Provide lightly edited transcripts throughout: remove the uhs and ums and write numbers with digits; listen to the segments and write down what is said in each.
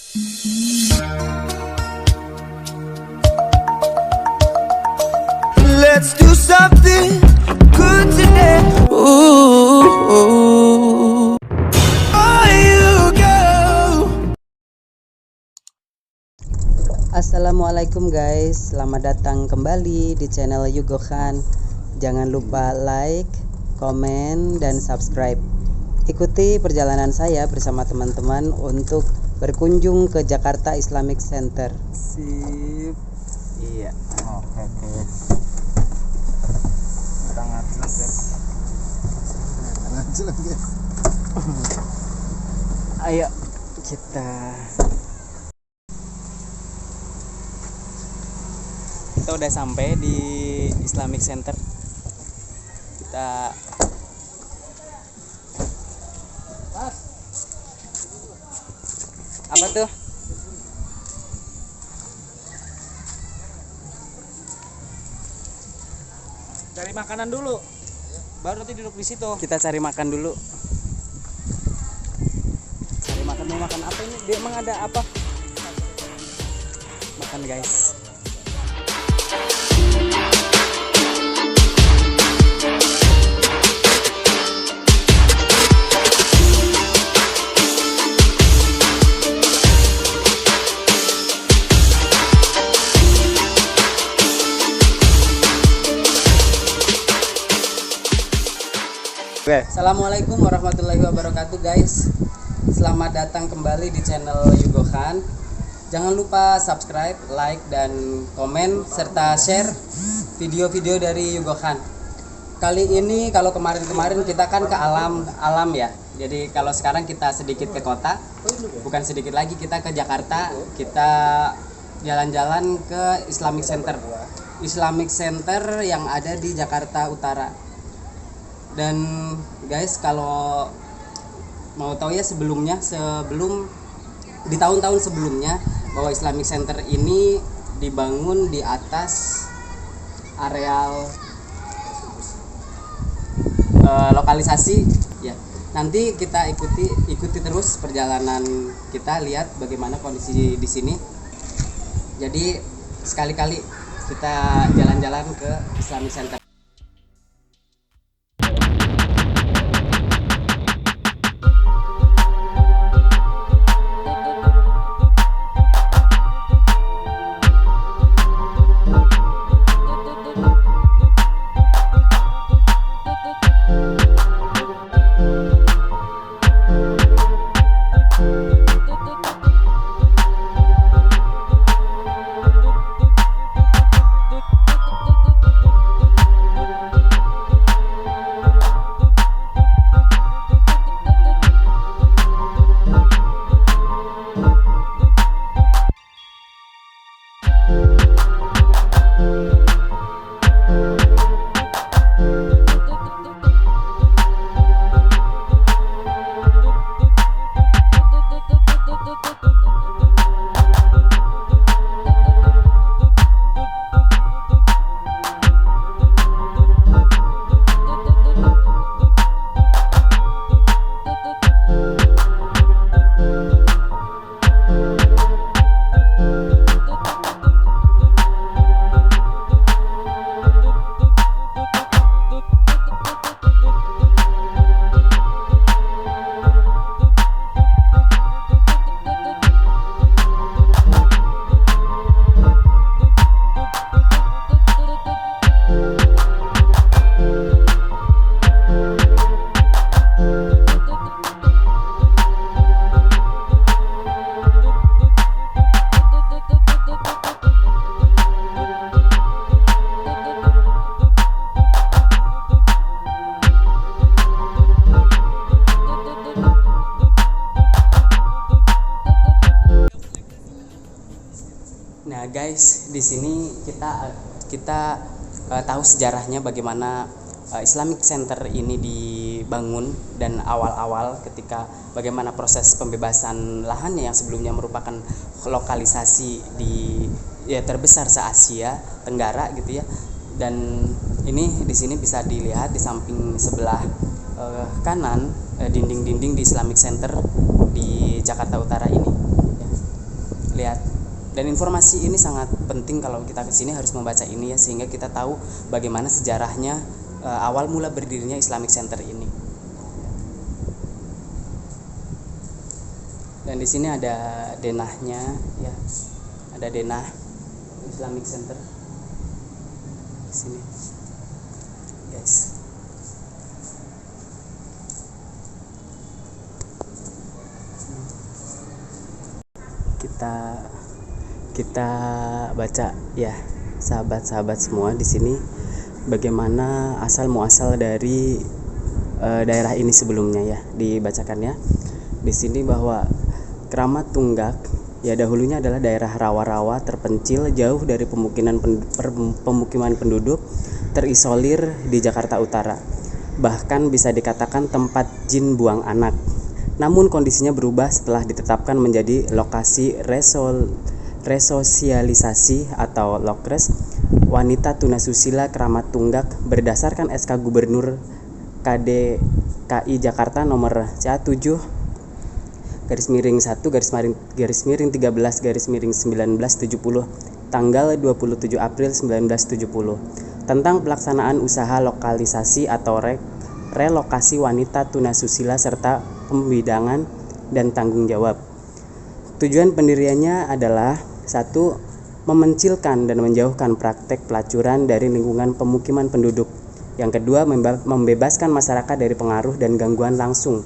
Let's do something good today. Ooh, oh, you go. Assalamualaikum guys, selamat datang kembali di channel Yugo Khan. Jangan lupa like, komen, dan subscribe. Ikuti perjalanan saya bersama teman-teman untuk berkunjung ke Jakarta Islamic Center. Sip. Iya. Oke guys. Tangan guys. Tangan guys. Ayo kita udah sampai di Islamic Center. Kita apa tuh? Cari makanan dulu. Baru nanti duduk di situ. Kita cari makan dulu. Cari makan, mau makan apa ini? Dia emang ada apa? Makan guys. Assalamualaikum warahmatullahi wabarakatuh guys. Selamat datang kembali di channel Yugo Khan. Jangan lupa subscribe, like, dan komen serta share video-video dari Yugo Khan. Kali ini kalau kemarin-kemarin kita kan ke alam ya. Jadi kalau sekarang kita sedikit ke kota. Bukan sedikit lagi, kita ke Jakarta. Kita jalan-jalan ke Islamic Center. Islamic Center yang ada di Jakarta Utara. Dan guys, kalau mau tahu ya sebelum di tahun-tahun sebelumnya bahwa Islamic Center ini dibangun di atas areal lokalisasi ya. Nanti kita ikuti terus perjalanan kita, lihat bagaimana kondisi di sini. Jadi sekali-kali kita jalan-jalan ke Islamic Center. Nah guys, di sini kita tahu sejarahnya bagaimana Islamic Center ini dibangun dan awal-awal ketika bagaimana proses pembebasan lahannya yang sebelumnya merupakan lokalisasi terbesar se-Asia Tenggara gitu ya. Dan ini di sini bisa dilihat di samping sebelah kanan dinding-dinding di Islamic Center di Jakarta Utara ini. Dan informasi ini sangat penting kalau kita kesini harus membaca ini ya, sehingga kita tahu bagaimana sejarahnya awal mula berdirinya Islamic Center ini. Dan di sini ada denahnya ya, ada denah Islamic Center di sini, guys. Kita baca ya, sahabat-sahabat semua di sini, bagaimana asal muasal dari daerah ini sebelumnya ya, dibacakan ya. Di sini bahwa Kramat Tunggak ya dahulunya adalah daerah rawa-rawa terpencil jauh dari pemukiman penduduk, terisolir di Jakarta Utara. Bahkan bisa dikatakan tempat jin buang anak. Namun kondisinya berubah setelah ditetapkan menjadi lokasi resosialisasi atau Lokres wanita tunasusila Kramat Tunggak berdasarkan SK Gubernur KDKI Jakarta nomor CA7/1/13/1970 tanggal 27 April 1970 tentang pelaksanaan usaha lokalisasi atau relokasi wanita tunasusila serta pembidangan dan tanggung jawab. Tujuan pendiriannya adalah 1. Memencilkan dan menjauhkan praktek pelacuran dari lingkungan pemukiman penduduk. Yang kedua, membebaskan masyarakat dari pengaruh dan gangguan langsung.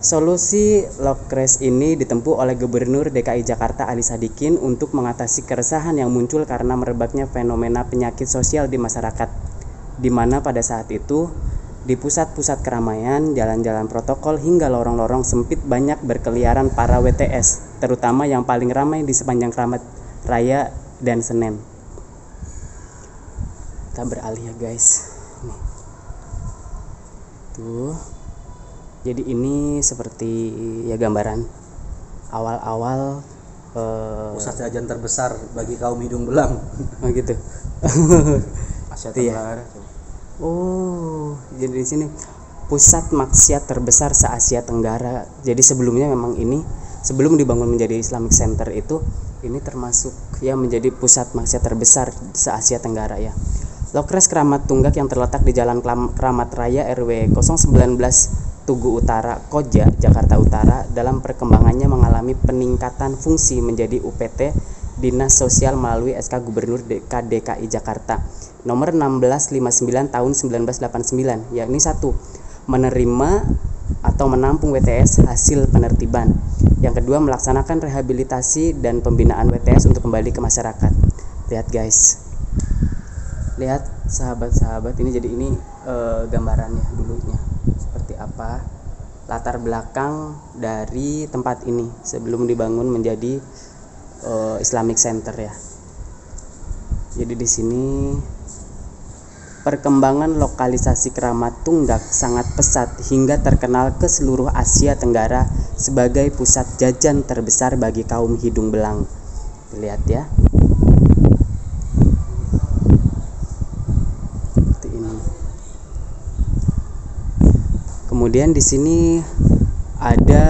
Solusi Lokres ini ditempuh oleh Gubernur DKI Jakarta Ali Sadikin untuk mengatasi keresahan yang muncul karena merebaknya fenomena penyakit sosial di masyarakat, di mana pada saat itu di pusat-pusat keramaian, jalan-jalan protokol hingga lorong-lorong sempit banyak berkeliaran para WTS, terutama yang paling ramai di sepanjang Kramat Raya dan Senen. Kita beralih ya guys. Nih. Tuh. Jadi ini seperti ya gambaran awal-awal pusat jajan terbesar bagi kaum hidung belang. Oh gitu. Asia Iya. Tenggara. Oh, jadi di sini pusat maksiat terbesar se-Asia Tenggara. Jadi sebelumnya memang ini sebelum dibangun menjadi Islamic Center itu ini termasuk ya menjadi pusat maksiat terbesar se-Asia Tenggara ya. Lokres Kramat Tunggak yang terletak di Jalan Kramat Raya RW 019 Tugu Utara, Koja, Jakarta Utara dalam perkembangannya mengalami peningkatan fungsi menjadi UPT Dinas Sosial melalui SK Gubernur DKI Jakarta nomor 1659 tahun 1989, yakni 1. Menerima atau menampung WTS hasil penertiban. Yang kedua, melaksanakan rehabilitasi dan pembinaan WTS untuk kembali ke masyarakat. Lihat guys, lihat sahabat-sahabat, ini jadi ini gambarannya dulunya seperti apa, latar belakang dari tempat ini sebelum dibangun menjadi Islamic Center ya. Jadi di sini perkembangan lokalisasi Kramat Tunggak sangat pesat hingga terkenal ke seluruh Asia Tenggara sebagai pusat jajan terbesar bagi kaum hidung belang. Lihat ya. Seperti ini. Kemudian di sini ada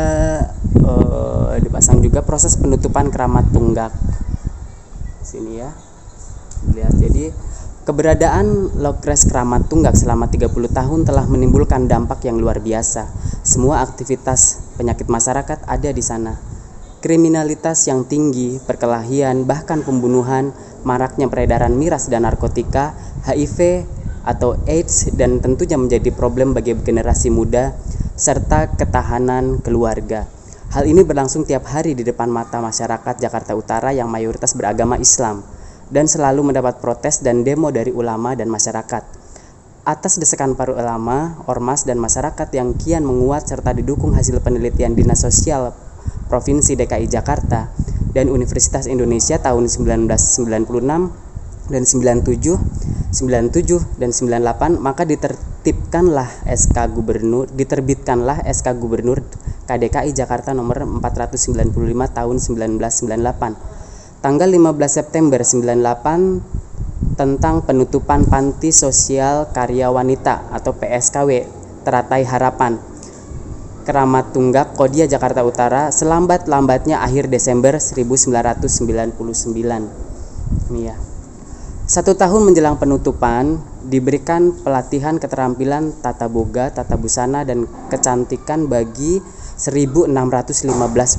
dipasang juga proses penutupan Kramat Tunggak. Sini ya. Lihat, jadi keberadaan Lokres Kramat Tunggak selama 30 tahun telah menimbulkan dampak yang luar biasa. Semua aktivitas penyakit masyarakat ada di sana. Kriminalitas yang tinggi, perkelahian, bahkan pembunuhan, maraknya peredaran miras dan narkotika, HIV atau AIDS, dan tentunya menjadi problem bagi generasi muda, serta ketahanan keluarga. Hal ini berlangsung tiap hari di depan mata masyarakat Jakarta Utara yang mayoritas beragama Islam, dan selalu mendapat protes dan demo dari ulama dan masyarakat. Atas desakan para ulama, ormas, dan masyarakat yang kian menguat serta didukung hasil penelitian Dinas Sosial Provinsi DKI Jakarta dan Universitas Indonesia tahun 1996 dan 97 dan 98, maka diterbitkanlah SK Gubernur KDKI Jakarta nomor 495 tahun 1998. Tanggal 15 September 98 tentang penutupan Panti Sosial Karya Wanita atau PSKW Teratai Harapan Keramat Tunggak, Kodia, Jakarta Utara, selambat-lambatnya akhir Desember 1999. Ini ya. 1 tahun menjelang penutupan, diberikan pelatihan keterampilan tata boga, tata busana, dan kecantikan bagi 1615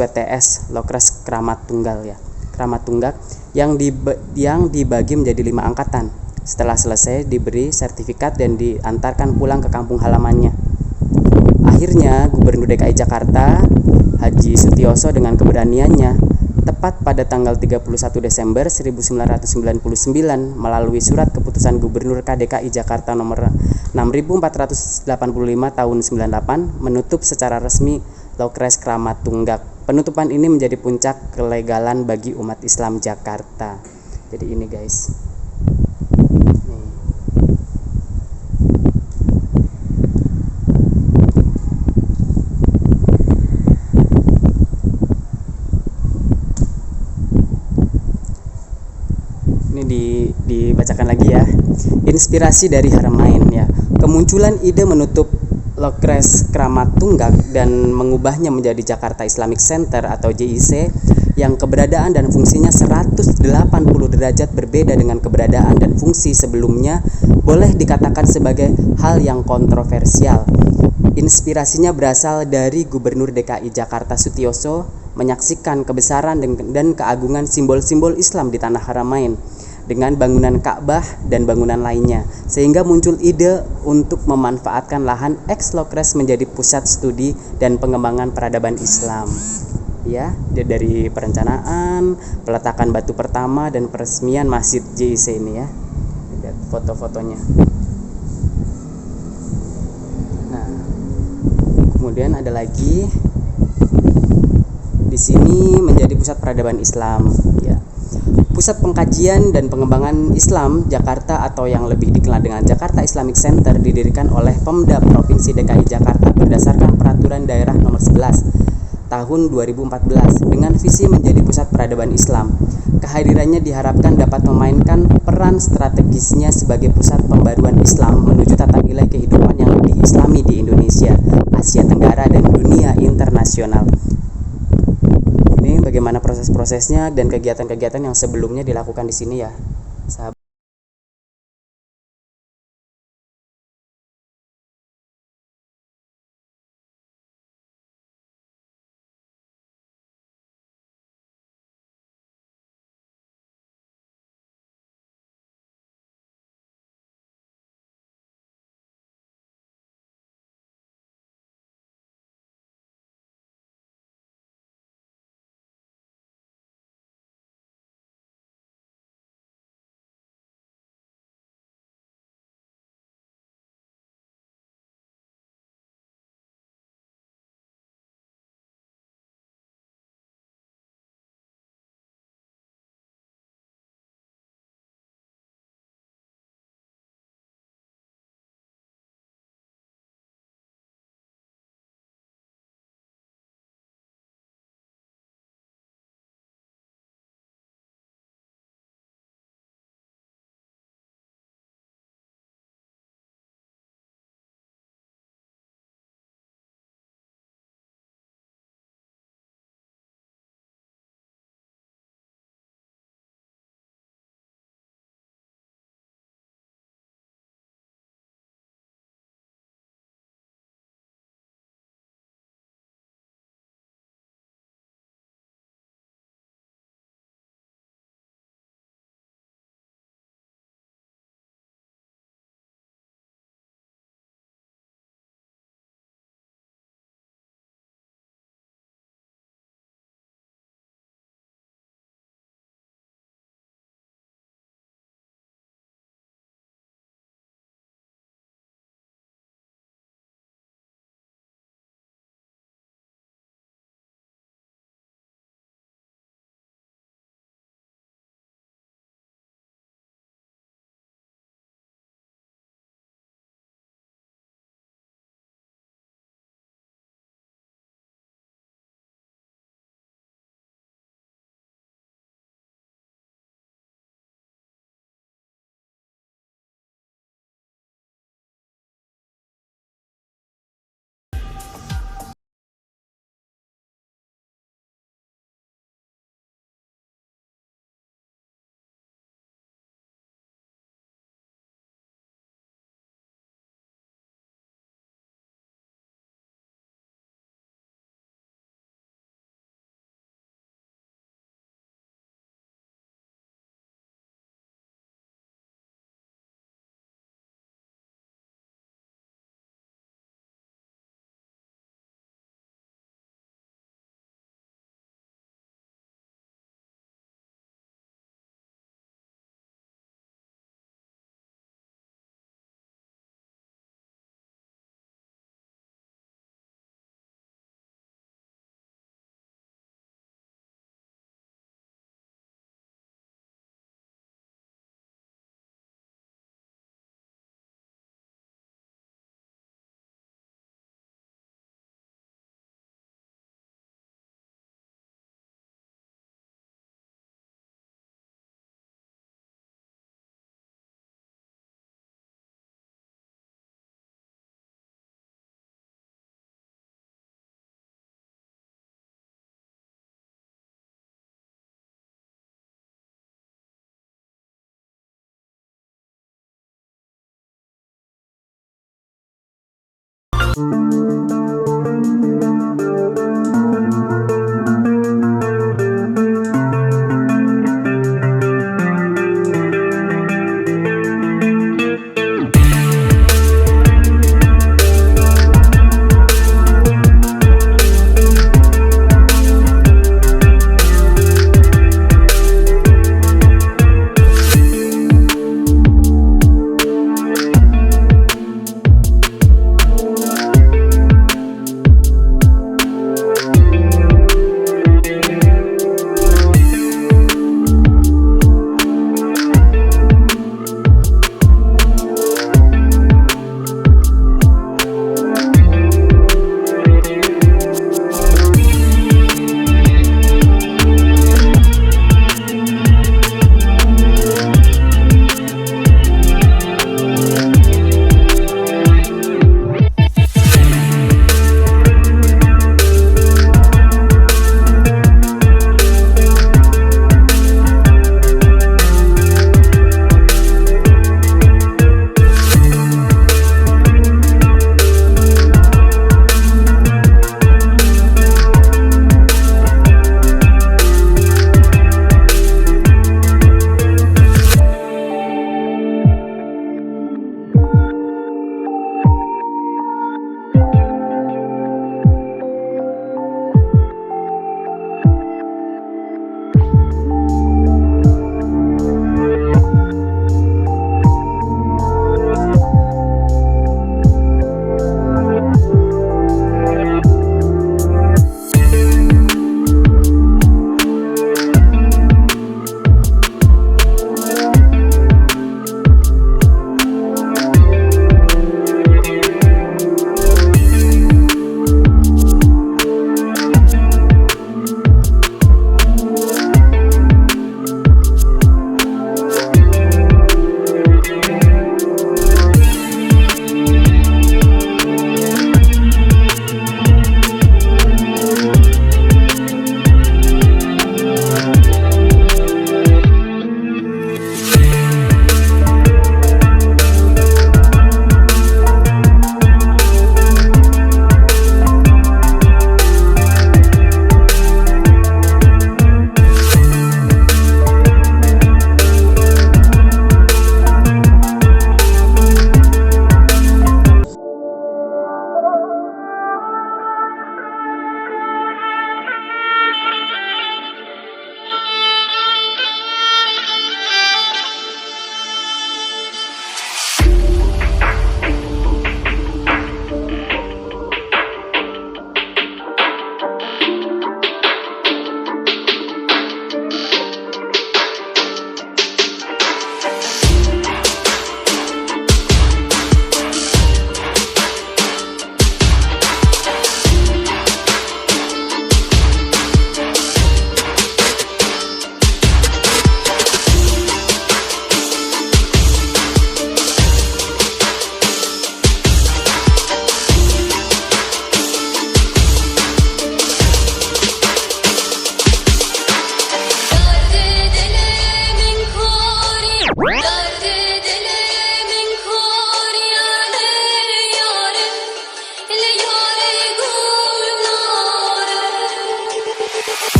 WTS Lokres Keramat Tunggal ya. Keramat Tunggak yang dibagi menjadi 5 angkatan. Setelah selesai diberi sertifikat dan diantarkan pulang ke kampung halamannya. Akhirnya Gubernur DKI Jakarta Haji Sutioso dengan keberaniannya tepat pada tanggal 31 Desember 1999 melalui surat keputusan Gubernur KDKI Jakarta nomor 6485 tahun 98 menutup secara resmi Lokres Keramat Tunggak. Penutupan ini menjadi puncak kelegalan bagi umat Islam Jakarta. Jadi ini guys. Nih. Dibacakan lagi ya. Inspirasi dari Haramain ya. Kemunculan ide menutup Lokres Keramat Tunggak dan mengubahnya menjadi Jakarta Islamic Center atau JIC yang keberadaan dan fungsinya 180 derajat berbeda dengan keberadaan dan fungsi sebelumnya boleh dikatakan sebagai hal yang kontroversial. Inspirasinya berasal dari Gubernur DKI Jakarta Sutioso menyaksikan kebesaran dan keagungan simbol-simbol Islam di Tanah Haramain dengan bangunan Ka'bah dan bangunan lainnya, sehingga muncul ide untuk memanfaatkan lahan ex Lokres menjadi pusat studi dan pengembangan peradaban Islam. Ya, dari perencanaan, peletakan batu pertama dan peresmian Masjid JIC ini ya. Lihat foto-fotonya. Nah, kemudian ada lagi di sini menjadi pusat peradaban Islam ya. Pusat Pengkajian dan Pengembangan Islam Jakarta atau yang lebih dikenal dengan Jakarta Islamic Center didirikan oleh Pemda Provinsi DKI Jakarta berdasarkan Peraturan Daerah Nomor 11 Tahun 2014 dengan visi menjadi pusat peradaban Islam. Kehadirannya diharapkan dapat memainkan peran strategisnya sebagai pusat pembaruan Islam menuju tata nilai kehidupan yang lebih Islami di Indonesia, Asia Tenggara, dan dunia internasional. Ini bagaimana proses-prosesnya dan kegiatan-kegiatan yang sebelumnya dilakukan di sini ya, sahabat.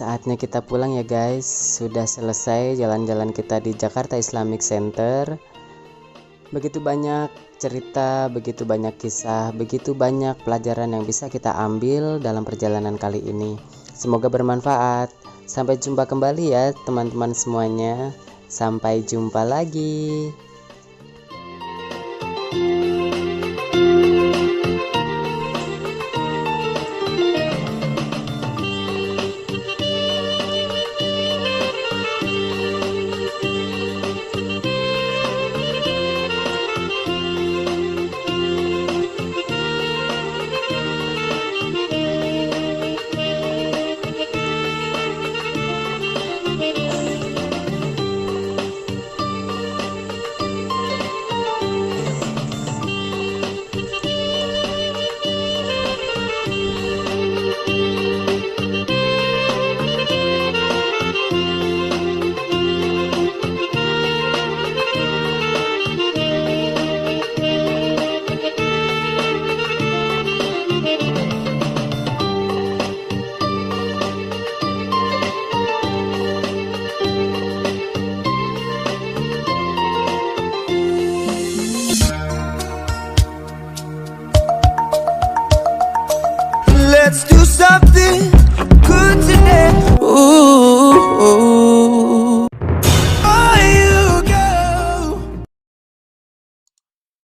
Saatnya kita pulang ya guys. Sudah selesai jalan-jalan kita di Jakarta Islamic Center. Begitu banyak cerita, begitu banyak kisah, begitu banyak pelajaran yang bisa kita ambil dalam perjalanan kali ini. Semoga bermanfaat. Sampai jumpa kembali ya teman-teman semuanya. Sampai jumpa lagi. Let's do something